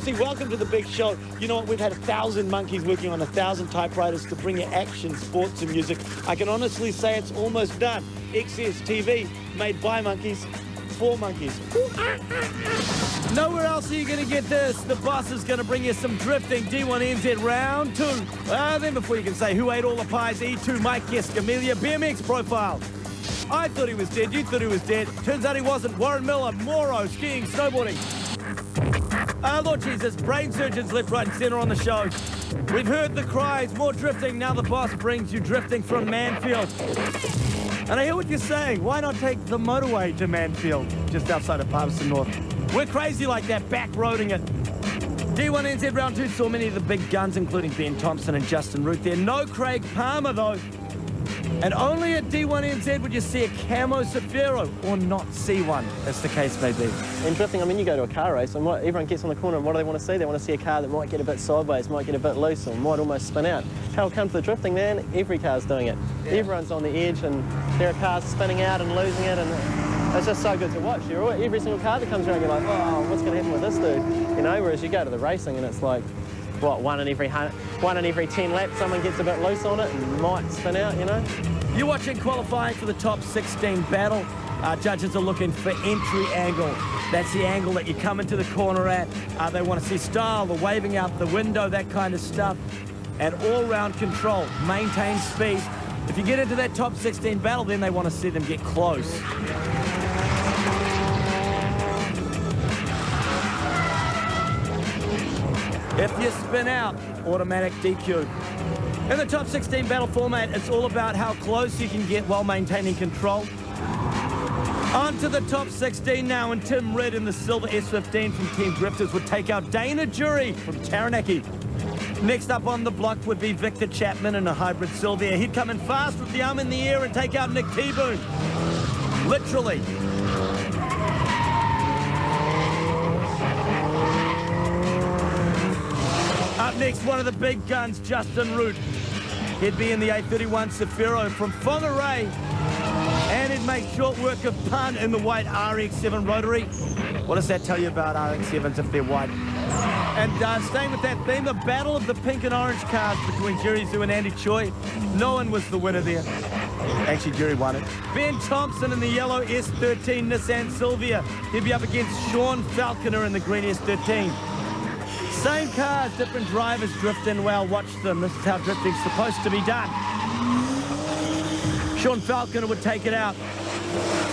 Jesse, welcome to the big show. You know what? We've had 1,000 monkeys working on 1,000 typewriters to bring you action, sports and music. I can honestly say it's almost done. XSTV, made by monkeys, for monkeys. Nowhere else are you going to get this. The boss is going to bring you some drifting. D1NZ round 2. Then before you can say who ate all the pies, E2 Mike Escamilla, BMX profile. I thought he was dead, you thought he was dead. Turns out he wasn't. Warren Miller, Moro, skiing, snowboarding. Lord Jesus, brain surgeons left, right and centre on the show. We've heard the cries, more drifting. Now the boss brings you drifting from Manfield. And I hear what you're saying. Why not take the motorway to Manfield, just outside of Palmerston North? We're crazy like that, back-roading it. D1NZ round 2 saw many of the big guns, including Ben Thompson and Justin Root there. No Craig Palmer, though. And only at D1NZ would you see a camo Safiro, or not see one, as the case may be. In drifting, I mean, you go to a car race and everyone gets on the corner and what do they want to see? They want to see a car that might get a bit sideways, might get a bit loose, or might almost spin out. How it comes to the drifting, man, every car's doing it. Yeah. Everyone's on the edge and there are cars spinning out and losing it, and it's just so good to watch. Every single car that comes around, you're like, oh, what's going to happen with this dude? You know, whereas you go to the racing and it's like, what, one in every 10 laps, someone gets a bit loose on it and might spin out, you know? You're watching qualifying for the top 16 battle. Our judges are looking for entry angle. That's the angle that you come into the corner at. They want to see style, the waving out the window, that kind of stuff. And all-round control, maintain speed. If you get into that top 16 battle, then they want to see them get close. If you spin out, automatic DQ. In the top 16 battle format, it's all about how close you can get while maintaining control. On to the top 16 now, and Tim Red in the silver S15 from Team Drifters would take out Dana Jury from Taranaki. Next up on the block would be Victor Chapman in a hybrid Sylvia. He'd come in fast with the arm in the air and take out Nick T-Boone. Literally. Up next, one of the big guns, Justin Root. He'd be in the 831 Safiro from Whangarei, and he'd make short work of Pun in the white RX-7 Rotary. What does that tell you about RX-7s if they're white? And staying with that theme, the battle of the pink and orange cars between Jerry Zhu and Andy Choi. No one was the winner there. Actually, Jerry won it. Ben Thompson in the yellow S13 Nissan Silvia. He'd be up against Sean Falconer in the green S13. Same cars, different drivers drifting well. Watch them. This is how drifting's supposed to be done. Sean Falconer would take it out.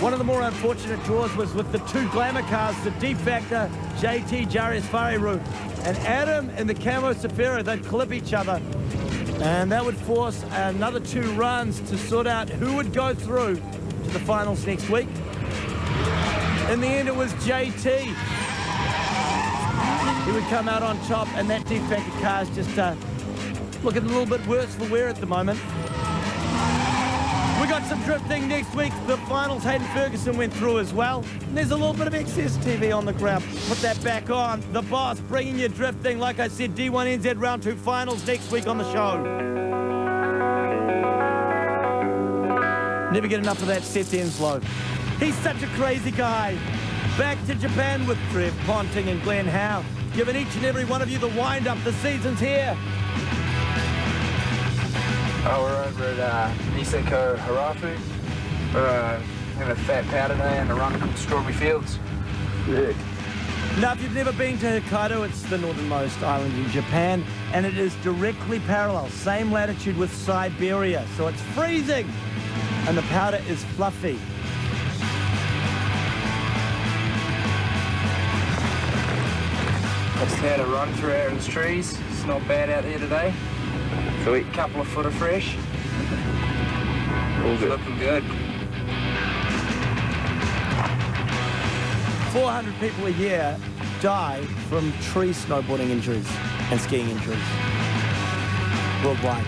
One of the more unfortunate draws was with the two glamour cars, the D-Factor, JT Jarius Fareru, and Adam in the camo Safira. They'd clip each other. And that would force another 2 runs to sort out who would go through to the finals next week. In the end, it was JT. He would come out on top, and that D-Factor car is just looking a little bit worse for wear at the moment. We got some drifting next week. The finals, Hayden Ferguson went through as well. And there's a little bit of XSTV on the ground. Put that back on. The boss bringing you drifting. Like I said, D1NZ round 2 finals next week on the show. Never get enough of that Seth Enslow. He's such a crazy guy. Back to Japan with Trev Ponting and Glenn Howe, giving each and every one of you the wind-up. The season's here. Oh, we're over at Niseko Harafu. We're having a fat powder day and a run from Strawberry Fields. Yeah. Now, if you've never been to Hokkaido, it's the northernmost island in Japan, and it is directly parallel, same latitude with Siberia, so it's freezing, and the powder is fluffy. Just had a run through Aaron's trees. It's not bad out there today. Sweet. A couple of foot of fresh. All good. Looking good. 400 people a year die from tree snowboarding injuries and skiing injuries worldwide.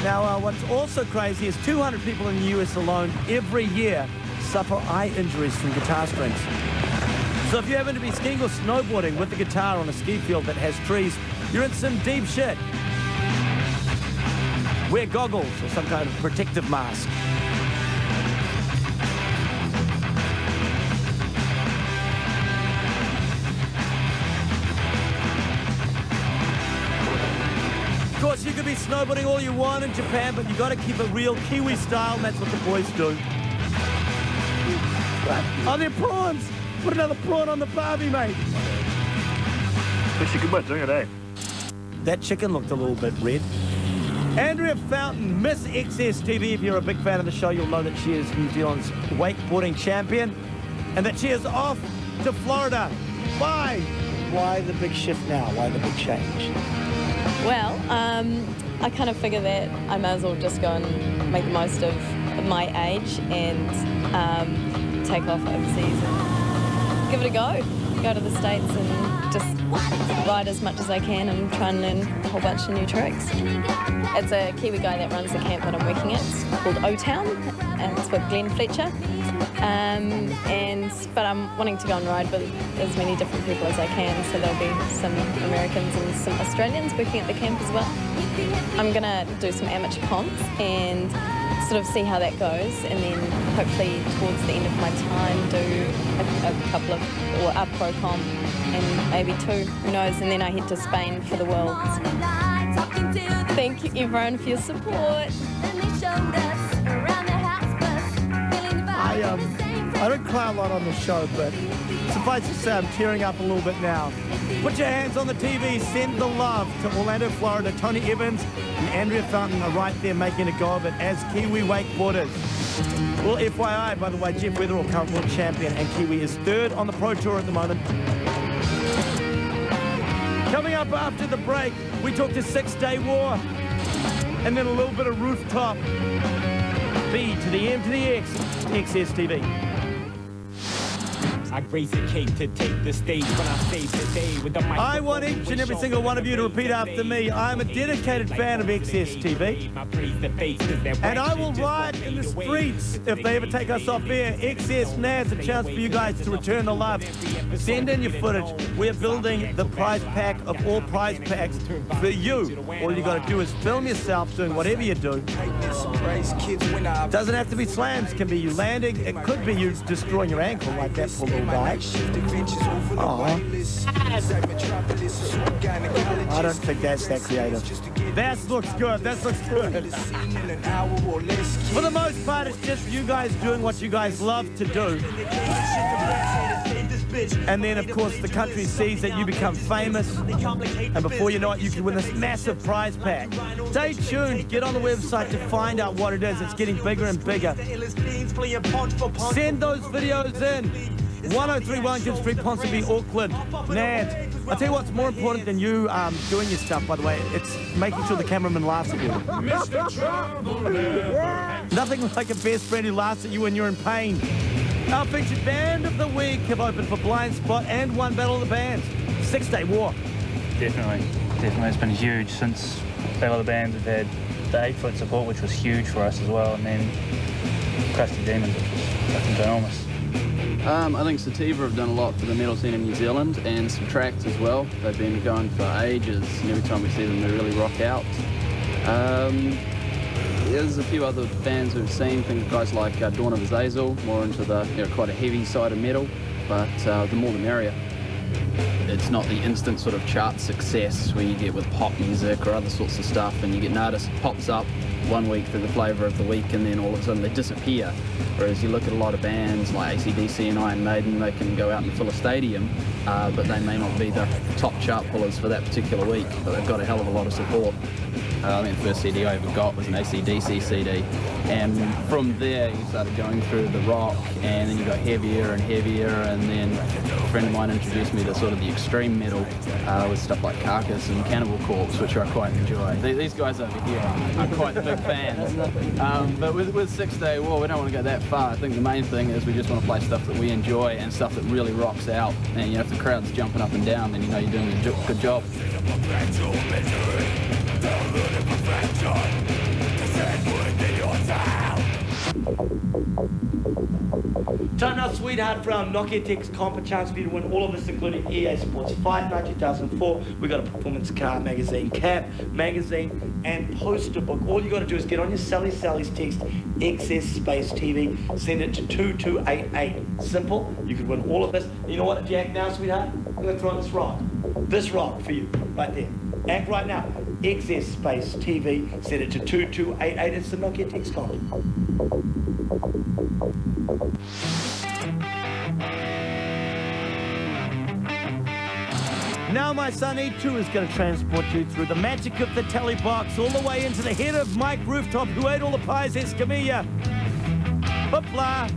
Now, what's also crazy is 200 people in the US alone every year suffer eye injuries from guitar strings. So if you happen to be skiing or snowboarding with the guitar on a ski field that has trees, you're in some deep shit. Wear goggles or some kind of protective mask. Of course, you could be snowboarding all you want in Japan, but you got to keep it real Kiwi style, and that's what the boys do. Oh, they're prawns! Put another prawn on the barbie, mate. Looks a good way of doing it, eh? That chicken looked a little bit red. Andrea Fountain, Miss XSTV. If you're a big fan of the show, you'll know that she is New Zealand's wakeboarding champion and that she is off to Florida. Bye! Why the big shift now? Why the big change? Well, I kind of figure that I might as well just go and make the most of my age and take off overseas and give it a go. Go to the States and just ride as much as I can and try and learn a whole bunch of new tricks. It's a Kiwi guy that runs the camp that I'm working at. It's called O-Town, and it's with Glenn Fletcher. But I'm wanting to go and ride with as many different people as I can, so there'll be some Americans and some Australians working at the camp as well. I'm gonna do some amateur comps and sort of see how that goes, and then hopefully towards the end of my time do a couple of, or a pro comp and maybe two, who knows, and then I head to Spain for the Worlds. Thank you everyone for your support. I don't cry a lot on the show, but suffice to say I'm tearing up a little bit now. Put your hands on the TV, send the love to Orlando, Florida. Tony Evans and Andrea Fountain are right there making a go of it as Kiwi wakeboarders. Well, FYI, by the way, Jeff Weatherall, current world champion, and Kiwi is third on the Pro Tour at the moment. Coming up after the break, we talk to 6 Day War, and then a little bit of rooftop. B to the M to the X, XSTV. I raise a cape to take the stage when I stay today with the mic. I want each and every single one of you to repeat after me. I'm a dedicated fan of XSTV, and I will ride in the streets if they ever take us off air. XS now has a chance for you guys to return the love. Send in your footage. We're building the prize pack of all prize packs for you. All you got to do is film yourself doing whatever you do. Doesn't have to be slams. Can be you landing. It could be you destroying your ankle like that poor little guy. Aww. I don't think that's that creative. That looks good. That looks good. For the most part, it's just you guys doing what you guys love to do. And then, of course, the country sees that you become famous, and before you know it, you can win this massive prize pack. Stay tuned. Get on the website to find out what it is. It's getting bigger and bigger. Send those videos in. 1031 Gibb Street, Ponsonby, Auckland. Nant. I'll tell you what's more important than you doing your stuff, by the way. It's making sure the cameraman laughs at you. Nothing like a best friend who laughs at you when you're in pain. Our featured band of the week have opened for Blind Spot and won Battle of the Bands. 6 Day War. Definitely. It's been huge since Battle of the Bands. We've had the 8-foot support, which was huge for us as well, and then Crusty Demons, which was fucking ginormous. I think Sativa have done a lot for the metal scene in New Zealand, and some tracks as well. They've been going for ages, and every time we see them they really rock out. There's a few other bands we've seen, things guys like Dawn of Azazel, more into the quite a heavy side of metal, but the more the merrier. It's not the instant sort of chart success where you get with pop music or other sorts of stuff, and you get an artist pops up 1 week through the flavour of the week and then all of a sudden they disappear. Whereas you look at a lot of bands like AC/DC and Iron Maiden, they can go out and fill a stadium, but they may not be the top chart pullers for that particular week, but they've got a hell of a lot of support. I think the first CD I ever got was an AC/DC CD, and from there you started going through the rock, and then you got heavier and heavier, and then a friend of mine introduced me to sort of the extreme metal with stuff like Carcass and Cannibal Corpse, which I quite enjoy. These guys over here are quite big fans, but with 6 Day War we don't want to go that far. I think the main thing is we just want to play stuff that we enjoy and stuff that really rocks out, and if the crowd's jumping up and down, then you know you're doing a good job. Time now, sweetheart, for our Nokia Tech comp, a chance for you to win all of this, including EA Sports Fight Night 2004. We got a performance car magazine, cap, magazine, and poster book. All you got to do is get on your Sally's text, XS Space TV, send it to 2288. Simple. You could win all of this. You know what? If you act now, sweetheart, I'm going to throw this rock. This rock for you, right there. Act right now. XS Space TV, send it to 2288. It's the Nokia Tech comp. Now my son E2 is going to transport you through the magic of the telly box all the way into the head of Mike Rooftop, who ate all the pies, Escamilla. Hoopla!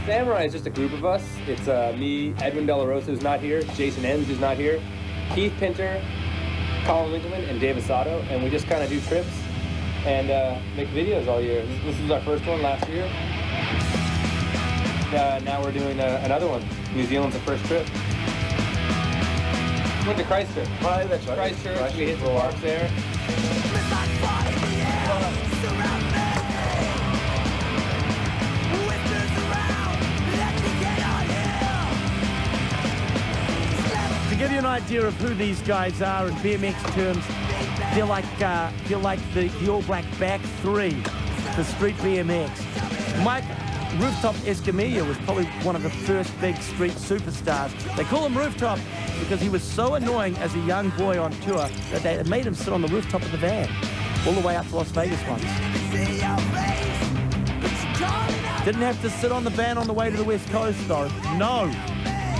Samurai is just a group of us. It's me, Edwin De La Rosa, who's not here, Jason Enns, who's not here, Keith Pinter, Colin Winkleman, and David Sato, and we just kind of do trips and make videos all year. This was our first one last year. Now we're doing another one. New Zealand's the first trip. Went to Christchurch. Oh, that's right. Christchurch, we hit the parks there. To give you an idea of who these guys are in BMX terms, they're like the All Black back three for street BMX. Mike Rooftop Escamilla was probably one of the first big street superstars. They call him Rooftop because he was so annoying as a young boy on tour that they made him sit on the rooftop of the van all the way up to Las Vegas once. Didn't have to sit on the van on the way to the West Coast though. No.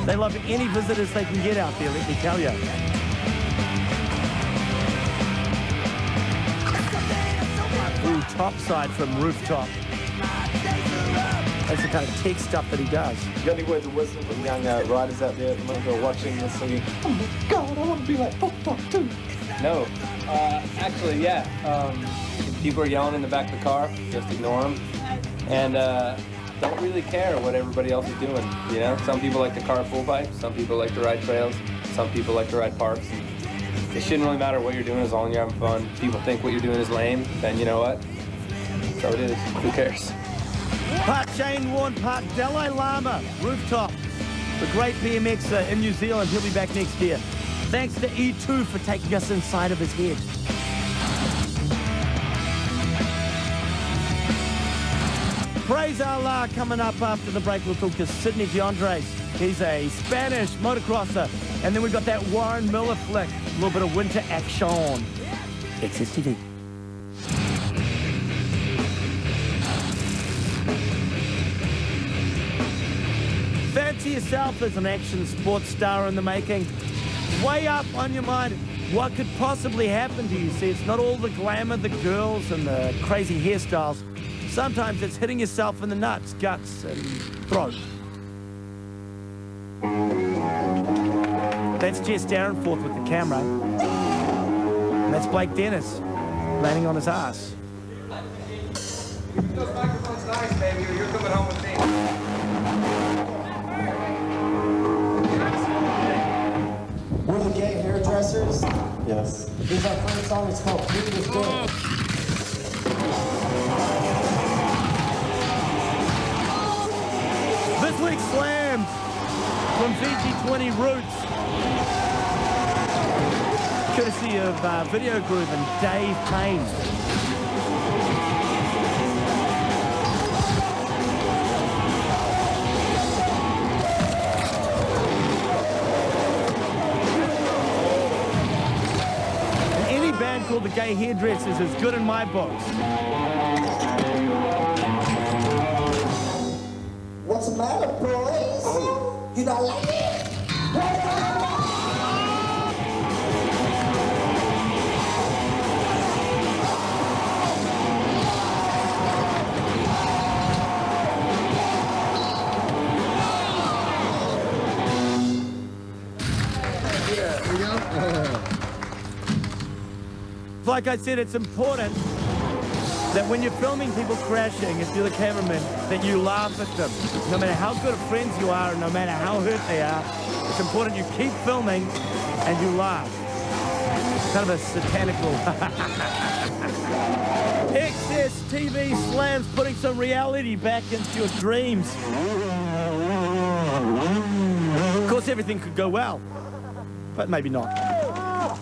They love any visitors they can get out there, let me tell you. Ooh, topside from Rooftop. That's the kind of tech stuff that he does. You got any words of wisdom from young riders out there at the moment who are watching this thinking, oh my God, I want to be like Pop too? No. Actually, yeah. If people are yelling in the back of the car, just ignore them. And don't really care what everybody else is doing, you know? Some people like to car full pipe, some people like to ride trails, some people like to ride parks. It shouldn't really matter what you're doing as long as you're having fun. If people think what you're doing is lame, then you know what? So it is. Who cares? Part Shane Warne, part Dalai Lama, Rooftop. The great BMXer in New Zealand. He'll be back next year. Thanks to E2 for taking us inside of his head. Praise Allah coming up after the break. We'll talk to Sidney Giandres. He's a Spanish motocrosser. And then we've got that Warren Miller flick. A little bit of winter action. XSTV. Fancy yourself as an action sports star in the making. Way up on your mind, what could possibly happen to you? See, it's not all the glamour, the girls, and the crazy hairstyles. Sometimes it's hitting yourself in the nuts, guts, and throat. That's Jess Darrenforth with the camera. And that's Blake Dennis landing on his ass. Those microphones nice, baby, or you're coming home with me. We're the gay hairdressers. Yes. This is our first song. It's called Keep This Going. This week's slam from VG20 Roots. Courtesy of Video Groove and Dave Payne. Called the Gay Hairdressers is good in my books. What's the matter, boys? You don't like it? Like I said, it's important that when you're filming people crashing, if you're the cameraman, that you laugh at them. No matter how good of friends you are, and no matter how hurt they are, it's important you keep filming and you laugh. Kind of a satanical. XSTV slams putting some reality back into your dreams. Of course, everything could go well, but maybe not.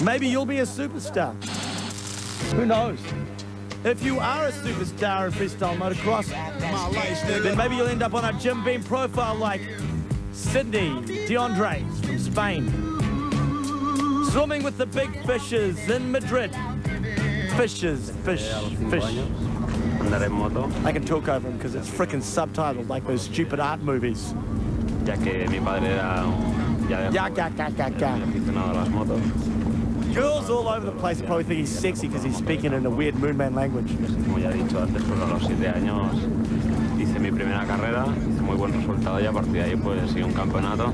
Maybe you'll be a superstar. Who knows? If you are a superstar in freestyle motocross, then maybe you'll end up on a Jim Beam profile like Sydney DeAndres from Spain. Swimming with the big fishes in Madrid. Fishes, fish. Andar en moto. I can talk over them because it's freaking subtitled like those stupid art movies. Ya que mi padre era aficionado a las motos. Girls all over the place probably think he's sexy because he's speaking in a weird Moonman language. Como ya he dicho antes, pues a los 7 años hice mi primera carrera, hice muy buen resultado y a partir de ahí pues seguí un campeonato.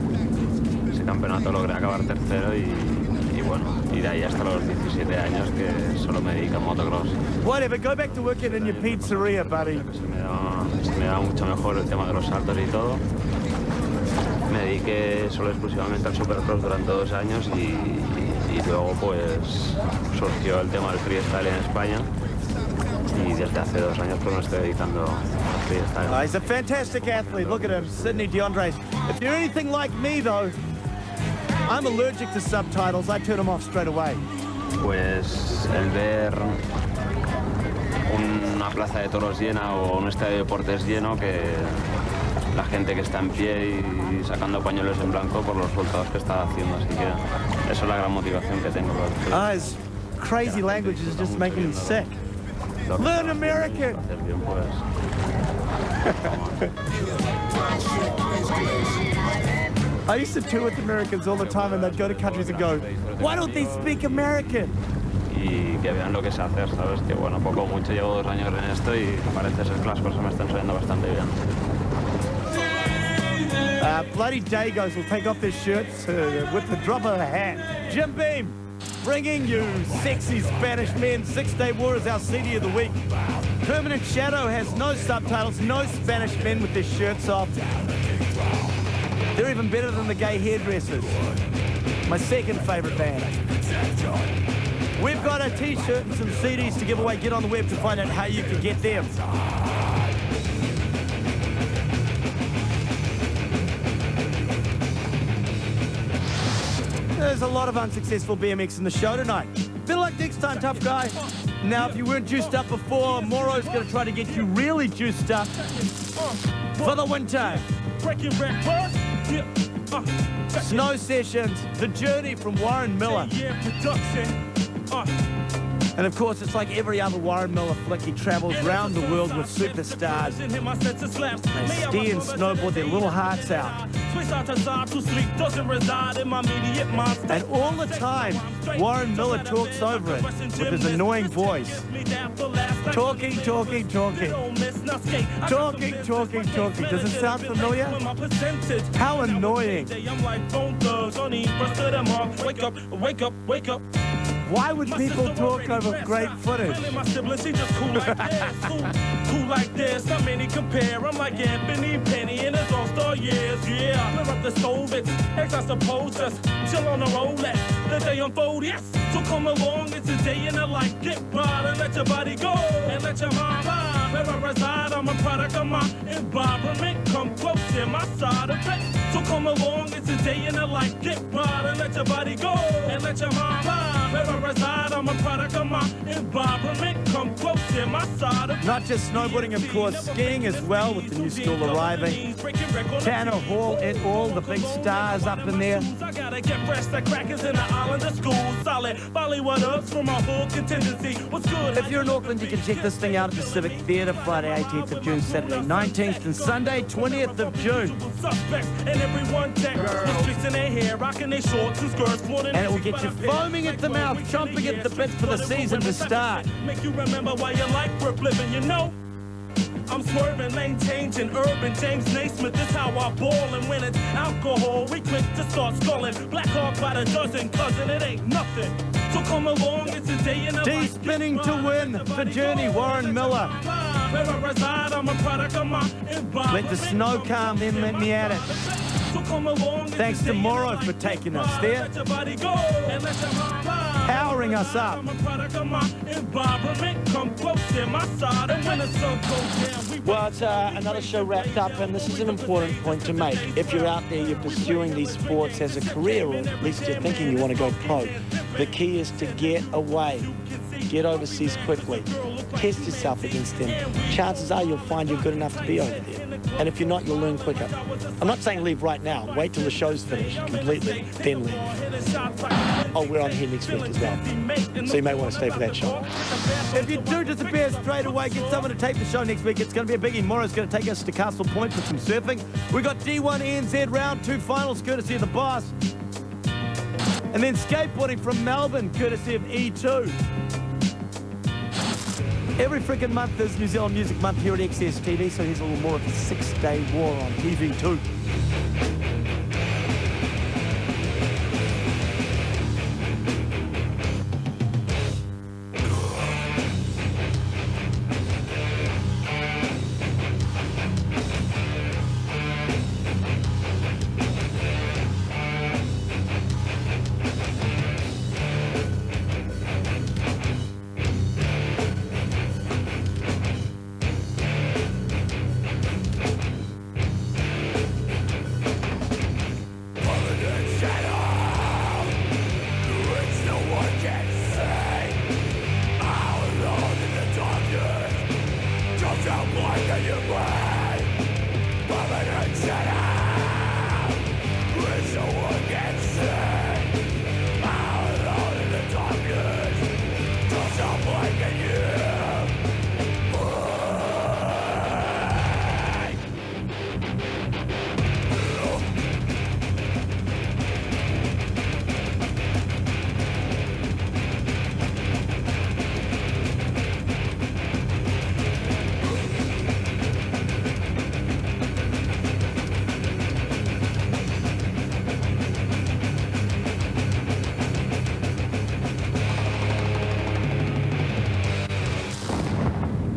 Ese campeonato logré acabar tercero y bueno, y de ahí hasta los 17 años que solo me dedico a motocross. Whatever, go back to working in your pizzeria, buddy. Se me da mucho mejor el tema de los saltos y todo. Me dediqué solo exclusivamente al supercross durante 2 años y luego pues surgió el tema del freestyle en España y desde hace 2 años pues me estoy dedicando al freestyle. He's a fantastic athlete. Look at him, Sydney DeAndres. If you're anything like me though, I'm allergic to subtitles. I turn them off straight away. Pues el ver una plaza de toros llena o un estadio de deportes lleno, que la gente que está en pie y sacando pañuelos en blanco por los resultados que está haciendo, así que eso es la gran motivación que tengo. His crazy language is just making me sick. Learn American! I used to tour with Americans all the time and they'd go to countries and go, why don't they speak American? Y que vean lo que sé hacer, ¿sabes? Que bueno, poco o mucho llevo 2 años en esto y parece ser que las cosas me están saliendo bastante bien. Bloody Dagos will take off their shirts with the drop of a hat. Jim Beam, bringing you sexy Spanish men. 6-Day War is our CD of the week. Permanent Shadow has no subtitles, no Spanish men with their shirts off. They're even better than the gay hairdressers. My second favorite band. We've got a t-shirt and some CDs to give away. Get on the web to find out how you can get them. There's a lot of unsuccessful BMX in the show tonight. Bit like next time, tough guy. Now, if you weren't juiced up before, Moro's going to try to get you really juiced up for the winter. Snow Sessions, The Journey from Warren Miller. And of course, it's like every other Warren Miller flick. He travels around the world with superstars. They ski and snowboard their little hearts out. And all the time, Warren Miller talks over it with his annoying voice. Talking. Does it sound familiar? How annoying. Why would people talk over great footage? Cool like this, not many compare. I'm like Anthony Penny in his all-star years. Yeah, clear up the stove, it's X, I suppose. Just chill on the Rolex, the day unfold, yes. So come along, it's a day in the life. Get wild and let your body go, and let your mind ride. Where I reside, I'm a product of my environment. Come close in my side of it. So come along, it's a day in the life. Get wild and let your body go, and let your mind ride. Where I reside, I'm a product of my environment. Come close in my side of it. Not just snowboarding, of course, skiing as well, with the new school arriving. Tanner Hall and all the big stars up in there. I gotta get fresh, the crackers in the island of school. Solid, Bollywood ups from my whole contingency. What's good? If you're in Auckland, you can check this thing out at the Civic Theatre, Friday 18th of June, Saturday 19th, and Sunday 20th of June. And it will get you foaming at the mouth, chomping at the bits for the season to start. Make you remember why your life worth living, you know? I'm swerving, lane changing, urban James Naismith. This how I ball, and when it's alcohol, we quick to start sculling. Black Hawk by the dozen, cousin, it ain't nothing. So come along, it's a day in a life. Spinning to win, The Journey, Warren Miller. Where I reside, I'm a product of my environment. Let the snow come, then let me at it. Thanks to Morrow for taking us there, powering us up. Well, it's another show wrapped up, and this is an important point to make. If you're out there, you're pursuing these sports as a career, or at least you're thinking you want to go pro, the key is to get away. Get overseas quickly. Test yourself against them. Chances are you'll find you're good enough to be over there. And if you're not, you'll learn quicker. I'm not saying leave right now. Wait till the show's finished completely, then leave. Oh, we're on here next week as well. So you may want to stay for that show. If you do disappear straight away, get someone to tape the show next week. It's going to be a biggie. Morrow's going to take us to Castle Point for some surfing. We've got D1 NZ Round 2 finals, courtesy of the boss. And then skateboarding from Melbourne, courtesy of E2. Every freaking month is New Zealand Music Month here at XSTV, so here's a little more of a 6-day war on TV too.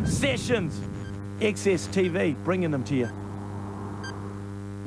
Sessions, XSTV, bringing them to you.